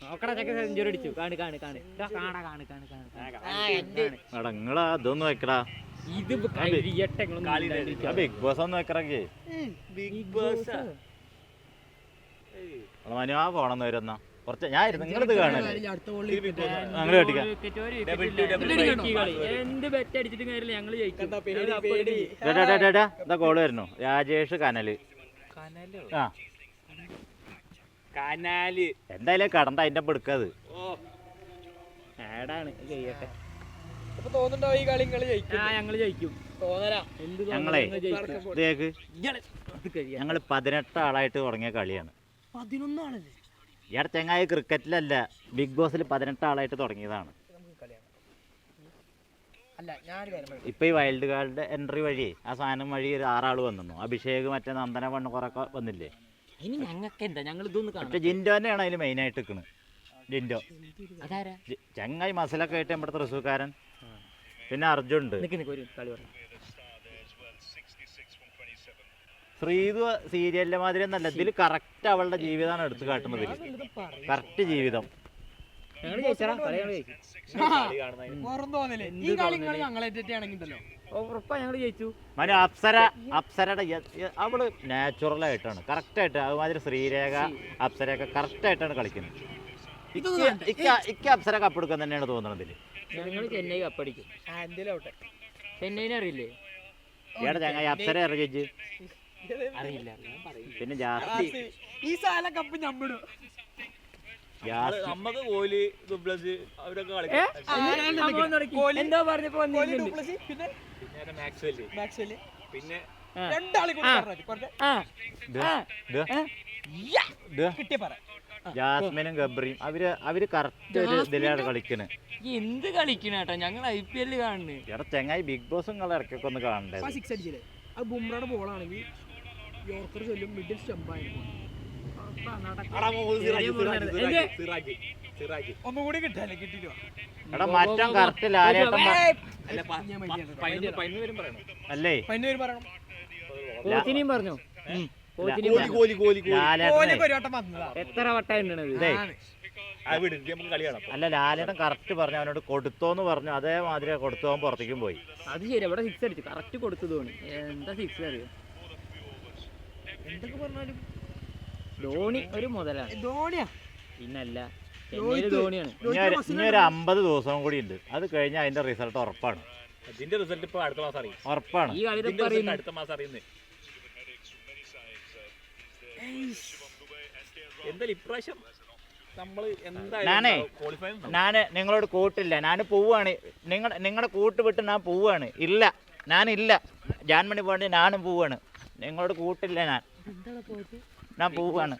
Century അടിച്ചു. നിങ്ങളാ ഇതൊന്നും വെക്കടാ. ഇത് ബിഗ് ബോസ് ഒന്ന് വെക്കറങ്ങി മനു ആ പോണെന്ന് വരുന്ന കുറച്ച് ഞാൻ നിങ്ങളിത് കാണല്ലേ ഞങ്ങള് കെട്ടിക്കാം. എന്ത് ബെറ്റ് അടിച്ചിട്ട് കാര്യമില്ല, ഞങ്ങള് ജയിക്കും. എന്താ കോള് വരുന്നു? രാജേഷ് കനല് ആ എന്തായാലും കടണ്ട അതിന്റെ എടുക്കത് ആടാണ് ചെയ്യട്ടെ. ഞങ്ങള് ജയിക്കും. ഞങ്ങളെ ഇതേക്ക് ഞങ്ങള് 18 ആളായിട്ട് തുടങ്ങിയ കളിയാണ്. 11 ആളല്ലേ? ഇയാടെ ചങ്ങായി ക്രിക്കറ്റിലല്ല, ബിഗ് ബോസിൽ 18 ആളായിട്ട് തുടങ്ങിയതാണ്. ഇപ്പൊ ഈ വൈൽഡ് കാർഡ് എൻട്രി വഴി ആ സാധനം വഴി 6 ആള് വന്നു. അഭിഷേക് മറ്റേ നന്ദന പെണ്ണ് കുറെ വന്നില്ലേ. പക്ഷെ ജിൻഡോ തന്നെയാണ് അതിൽ മെയിൻ ആയിട്ട് നിൽക്കുന്നത്. ജിൻഡോ ചങ്ങായി മസിലൊക്കെ ആയിട്ട് നമ്മുടെ തൃശ്ശൂർക്കാരൻ. പിന്നെ അർജുൻ ഉണ്ട്. ശ്രീതു സീരിയലിന്റെ മാതിരി ഒന്നല്ല, ഇതിൽ കറക്റ്റ് അവളുടെ ജീവിതമാണ് എടുത്തു കാട്ടുന്നത്. കറക്റ്റ് ജീവിതം. അപ്സരയുടെ അവള് നാച്ചുറൽ ആയിട്ടാണ് കറക്റ്റ് ആയിട്ട് അതുമാതിരി ശ്രീരേഖ അപ്സരയൊക്കെ കറക്റ്റ് ആയിട്ടാണ് കളിക്കുന്നത്. ഇക്ക അപ്സര കപ്പെടുക്കാൻ തന്നെയാണ് തോന്നുന്നത്. ചെന്നൈ കപ്പടിക്കും. ചെന്നൈനെ അറിയില്ലേ? ഏടാ ചങ്ങായി അപ്സര അറിയിച്ചു അറിയില്ല. പിന്നെ ജാസ്തി എന്തോ പറഞ്ഞപ്പോ ജാസ്മിനും ഗബ്രിയും അവര് കറക്റ്റ് ഒരു ഇതിലാണ് കളിക്കുന്നത്. എന്ത് കളിക്കണേട്ടാ, ഞങ്ങൾ IPL കാണുന്നു. എടാ ചെങ്ങായി ബിഗ് ബോസ് നിങ്ങൾ ഇടയ്ക്കൊക്കെ ഒന്ന് കാണണ്ടേ? ബുംറയുടെ ബോളാണെങ്കിൽ യോർക്കർ ചൊല്ലും മിഡിൽ സ്റ്റംപായിരുന്നു. ഒന്നുകൂടി കിട്ടാല്ലേ? കിട്ടിട്ടോ എടാ മറ്റം കറക്റ്റ് ലാലേട്ടൻ അല്ലേ? കോച്ചിനെയും പറഞ്ഞു. എത്ര വട്ടം അല്ല ലാലേട്ടൻ കറക്റ്റ് പറഞ്ഞു, അവനോട് കൊടുത്തോന്ന് പറഞ്ഞു. അതേമാതിരി കൊടുത്തോ പുറത്തേക്കും പോയി. അത് ശരി, ഇവിടെ 6 അടിച്ചു കറക്റ്റ് കൊടുത്തു. ധോണി എന്താ 6 അറിയോ? എന്തൊക്കെ പറഞ്ഞാലും ധോണി ഒരു മുതലാണ്. ധോണിയാ പിന്നല്ല, ധോണിയാണ്. ഇനി ഒരു 50 ദിവസവും കൂടി ഉണ്ട്. അത് കഴിഞ്ഞാൽ അതിന്റെ റിസൾട്ട് ഉറപ്പാണ്. അതിന്റെ റിസൾട്ട് ഇപ്പൊ അടുത്ത മാസം അറിയും. ഉറപ്പാണ്. ഈ കളി അടുത്ത മാസം അറിയുന്നേ. എന്തായാലും ഇപ്രാവശ്യം ഞാന് നിങ്ങളോട് കൂട്ടില്ല. ഞാൻ പോവാണ്. നിങ്ങളുടെ കൂട്ട് വിട്ട് ഞാൻ പോവാണ്. ഇല്ല, ഞാനില്ല. ജാൻമണി പോകേണ്ടി ഞാനും പോവാണ്. നിങ്ങളോട് കൂട്ടില്ല. ഞാൻ പോവാണ്.